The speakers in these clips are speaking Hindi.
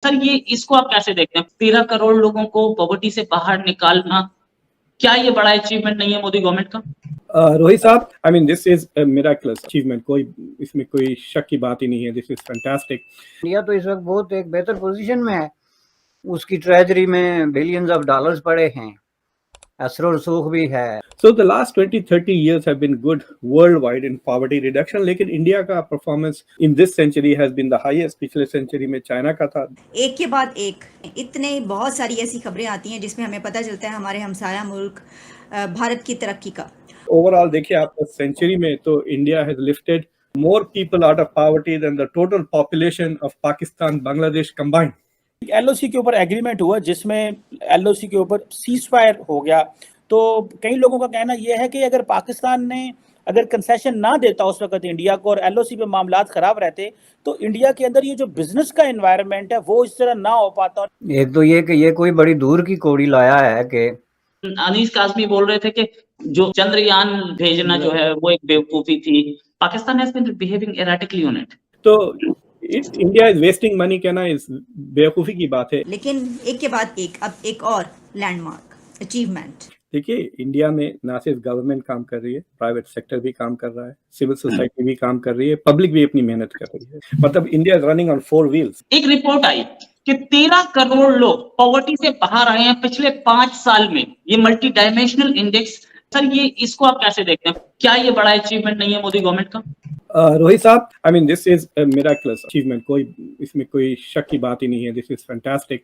सर ये इसको आप कैसे देखते हैं? 13 करोड़ लोगों को पॉवर्टी से बाहर निकालना, क्या ये बड़ा अचीवमेंट नहीं है मोदी गवर्नमेंट का? रोहित साहब, I mean this is miraculous achievement, इसमें कोई शक की बात ही नहीं है। This is fantastic. इंडिया तो इस वक्त बहुत एक बेहतर पोजीशन में है, उसकी ट्रेजरी में बिलियंस ऑफ डॉलर्स पड़े हैं, असर रसूख भी है। So the last 20-30 years have been good worldwide in poverty reduction, लेकिन इंडिया का performance in this century has been the highest। पिछले सेंचुरी में चाइना का था। एक के बाद एक इतने बहुत सारी ऐसी खबरें आती हैं जिसमें हमें पता चलता है हमारे हमसाया मुल्क भारत की तरक्की का। ओवरऑल देखिए आप सेंचुरी में तो India has lifted more people out of poverty than the total population of Pakistan, Bangladesh combined। LOC के ऊपर एग्रीमेंट हुआ जिसमें एलओसी के ऊपर सीजफायर हो गया, तो कई लोगों का कहना यह है कि अगर पाकिस्तान ने अगर कंसेशन ना देता उस वक्त इंडिया को और एलओसी पे मामलात खराब रहते तो इंडिया के अंदर ये जो बिजनेस का एनवायरनमेंट है वो इस तरह ना हो पाता। एक तो ये कि ये कोई बड़ी दूर की कौड़ी लाया है कि अनीस काज़मी बोल रहे थे कि जो चंद्रयान भेजना जो है वो एक बेवकूफी थी। Pakistan has been behaving erratically on it. तो इंडिया इज वेस्टिंग मनी कहना इस बेवकूफी की बात है। लेकिन एक के बाद एक अब एक और लैंडमार्क अचीवमेंट। देखिए इंडिया में ना सिर्फ गवर्नमेंट काम कर रही है, प्राइवेट सेक्टर भी काम कर रहा है, सिविल सोसाइटी भी काम कर रही है, पब्लिक भी अपनी मेहनत कर रही है। मतलब India is running on 4 wheels. एक रिपोर्ट आई कि 13 करोड़ लोग पॉवर्टी से बाहर आए हैं पिछले 5 साल में। ये मल्टी डायमेंशनल इंडेक्स, सर ये इसको आप कैसे देखते हैं? क्या ये बड़ा अचीवमेंट नहीं है मोदी गवर्नमेंट का? रोहित साहब, I mean this is miraculous achievement, इसमें कोई शक की बात ही नहीं है। This is fantastic.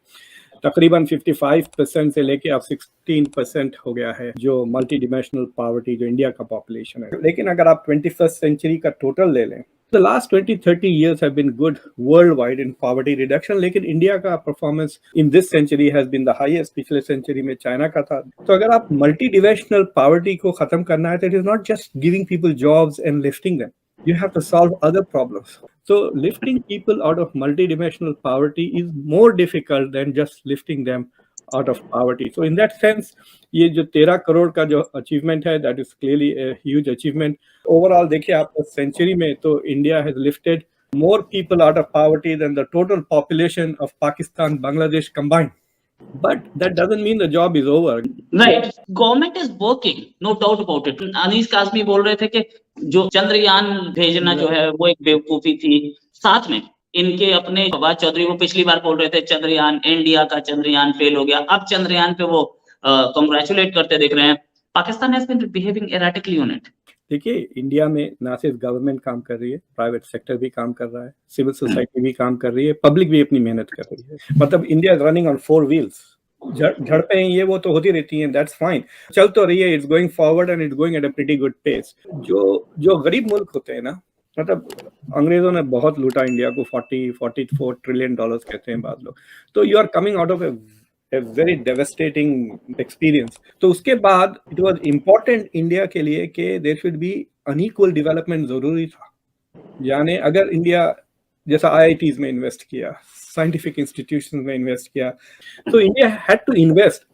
तकरीबन 55% से लेके अब 16% हो गया है जो मल्टी डिमेंशनल पॉवर्टी जो इंडिया का पॉपुलेशन है। लेकिन अगर आप 21st सेंचुरी का टोटल ले लें, the last 20-30 years have been good worldwide in poverty reduction, लेकिन इंडिया का performance in this century has been the highest। पिछले सेंचुरी में चाइना का था। तो अगर आप मल्टी डिमेंशनल पॉवर्टी को खत्म करना है तो it is not just giving people jobs and lifting them, you have to solve other problems। So lifting people out of multidimensional poverty is more difficult than just lifting them out of poverty। So in that sense, ये जो 13 करोड़ का जो अचीवमेंट है, that is clearly a huge achievement। Overall देखिए आप सेंचुरी में तो India has lifted more people out of poverty than the total population of Pakistan, Bangladesh combined। But that doesn't mean the job is over। Right, government is working, no doubt about it। Anees Kazmi बोल रहे थे कि जो चंद्रयान भेजना जो है वो एक बेवकूफी थी। साथ में इनके अपने फवाद चौधरी वो पिछली बार बोल रहे थे चंद्रयान, इंडिया का चंद्रयान फेल हो गया। अब चंद्रयान पे वो कांग्रेचुलेट करते दिख रहे हैं। Pakistan has been behaving erratically on it. देखिए इंडिया में ना सिर्फ गवर्नमेंट काम कर रही है, प्राइवेट सेक्टर भी काम कर रहा है, सिविल सोसाइटी भी काम कर रही है, पब्लिक भी अपनी मेहनत कर रही है। मतलब India is running on 4 wheels. झड़पें ये वो तो होती रहती हैं, दैट्स फाइन, चल तो रही है, it's going forward and it's going at a pretty good pace. जो गरीब मुल्क होते हैं ना, मतलब अंग्रेजों ने बहुत लूटा इंडिया को, 44 ट्रिलियन डॉलर्स कहते हैं बाद लोग। तो you are coming out of a very devastating experience। तो उसके बाद it was important इंडिया के लिए कि there should be unequal development जरूरी था। यानी अगर इंडिया जैसा IITs में इन्वेस्ट किया, साइंटिफिक इंस्टीट्यूशंस में इन्वेस्ट किया, तो इंडिया हैड टू इन्वेस्ट,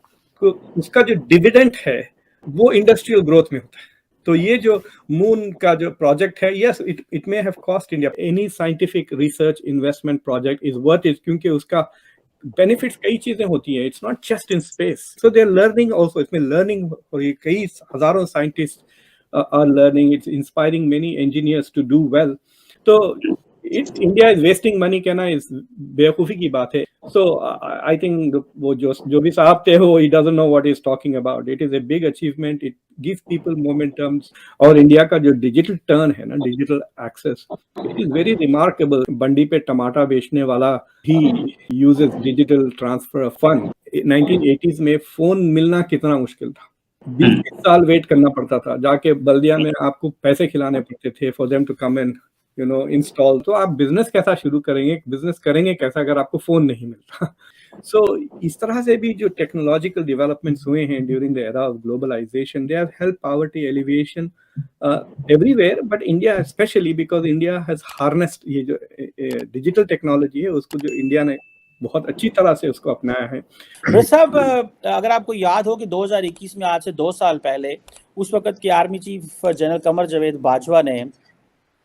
उसका जो डिविडेंड है वो इंडस्ट्रियल ग्रोथ में होता है। तो ये जो मून का जो प्रोजेक्ट है, yes it may have cost India, any scientific research investment project is worth it, क्योंकि उसका बेनिफिट्स कई चीजें होती हैं। It's not just in space, so they are learning also. इसमें लर्निंग हो रही है, कई हजारों scientist are learning, it's inspiring many engineers to do well. तो इंडिया इज वेस्टिंग मनी कहना इस बेवकूफी की बात है। सो आई थिंक वो जो भी साहब थे वो ही doesn't know what is talking about. It is a big achievement, it gives people momentums. और इंडिया का जो डिजिटल टर्न है ना, digital access, it is very remarkable. बंडी पे टमाटर बेचने वाला ही uses digital transfer of fund. 1980s में फोन मिलना कितना मुश्किल था, 20 साल वेट करना पड़ता था, जाके बल्दिया में आपको पैसे खिलाने पड़ते थे for them to come and install. तो आप बिजनेस कैसा शुरू करेंगे, बिजनेस करेंगे कैसा अगर आपको फोन नहीं मिलता। सो इस तरह से भी जो टेक्नोलॉजिकल डेवलपमेंट्स हुए हैं during the era of globalisation, they have help poverty alleviation everywhere, but India specially because India has harnessed ये जो डिजिटल टेक्नोलॉजी है, उसको जो इंडिया ने बहुत अच्छी तरह से उसको अपनाया है। साहब, अगर आपको याद हो कि 2021 में, आज से 2 साल पहले, उस वक्त के army chief general Qamar Javed Bajwa ने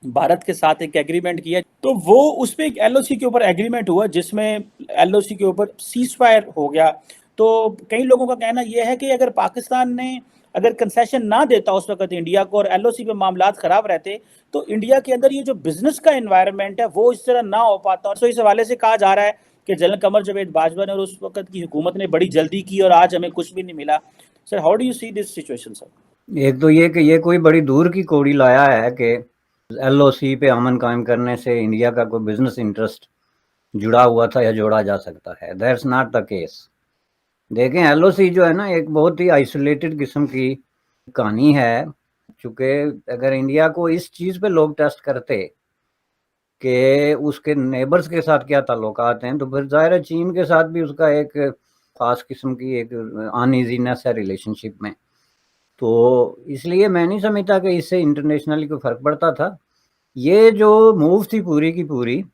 भारत के साथ एक एग्रीमेंट किया तो वो उस पे एक एलओसी के ऊपर एग्रीमेंट हुआ जिसमें एलओसी के ऊपर सीजफायर हो गया। तो कई लोगों का कहना यह है कि अगर पाकिस्तान ने अगर कंसेशन ना देता उस वक्त इंडिया को और एलओसी पे मामलात खराब रहते तो इंडिया के अंदर ये जो बिजनेस का एनवायरनमेंट है वो इस तरह ना हो पाता। और इस हवाले से कहा जा रहा है कि जनरल कमर जावेद बाजवा ने और उस वक्त की हुकूमत ने बड़ी जल्दी की और आज हमें कुछ भी नहीं मिला। Sir, how do you see this situation sir? एक तो ये कि ये कोई बड़ी दूर की कौड़ी लाया है कि एलओसी पे अमन कायम करने से इंडिया का कोई बिजनेस इंटरेस्ट जुड़ा हुआ था या जोड़ा जा सकता है। That's not the case. देखें, एलओसी जो है ना एक बहुत ही आइसोलेटेड किस्म की कहानी है। चूँकि अगर इंडिया को इस चीज़ पे लोग टेस्ट करते कि उसके नेबर्स के साथ क्या ताल्लुकात हैं, तो फिर ज़ाहिर है चीन के साथ भी उसका एक ख़ास किस्म की एक अनईजीनेस है रिलेशनशिप में। तो इसलिए मैं नहीं समझता कि इससे इंटरनेशनली कोई फ़र्क पड़ता था। ये जो मूव थी पूरी की पूरी,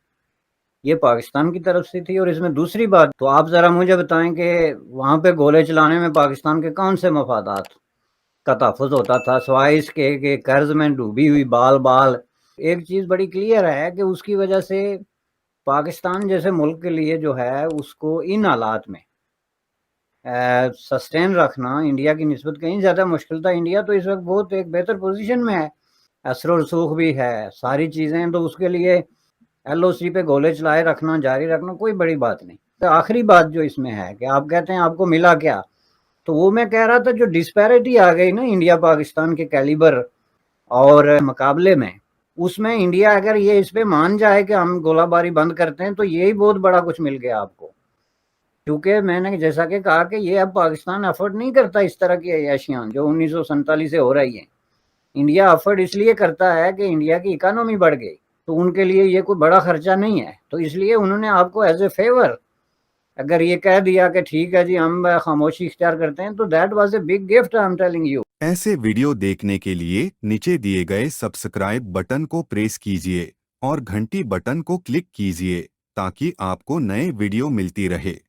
ये पाकिस्तान की तरफ से थी। और इसमें दूसरी बात, तो आप ज़रा मुझे बताएं कि वहाँ पे गोले चलाने में पाकिस्तान के कौन से मफादात का तहफ़्फ़ुज़ होता था, सिवाय इसके कि कर्ज़ में डूबी हुई बाल बाल। एक चीज़ बड़ी क्लियर है कि उसकी वजह से पाकिस्तान जैसे मुल्क के लिए जो है उसको इन हालात में सस्टेन रखना इंडिया की निस्बत कहीं ज़्यादा मुश्किल था। इंडिया तो इस वक्त बहुत एक बेहतर पोजीशन में है, असर रसूख भी है, सारी चीज़ें। तो उसके लिए एलओसी पे गोले चलाए रखना, जारी रखना कोई बड़ी बात नहीं। तो आखिरी बात जो इसमें है कि आप कहते हैं आपको मिला क्या, तो वो मैं कह रहा था जो डिस्पैरिटी आ गई ना इंडिया पाकिस्तान के कैलिबर और मुकाबले में, उसमें इंडिया अगर ये इस पे मान जाए कि हम गोलाबारी बंद करते हैं तो यही बहुत बड़ा कुछ मिल गया आपको। क्योंकि मैंने जैसा कि कहा कि ये अब पाकिस्तान अफोर्ड नहीं करता इस तरह की अय्याशियाँ जो 1947 से हो रही हैं। इंडिया अफोर्ड इसलिए करता है कि इंडिया की इकोनॉमी बढ़ गई, तो उनके लिए ये कोई बड़ा खर्चा नहीं है। तो इसलिए उन्होंने आपको एज ए फेवर अगर ये कह दिया कि ठीक है जी हम खामोशी इख्तियार करते हैं, तो that was a big gift, I am telling you. ऐसे वीडियो देखने के लिए नीचे दिए गए सब्सक्राइब बटन को प्रेस कीजिए और घंटी बटन को क्लिक कीजिए ताकि आपको नए वीडियो मिलती रहे।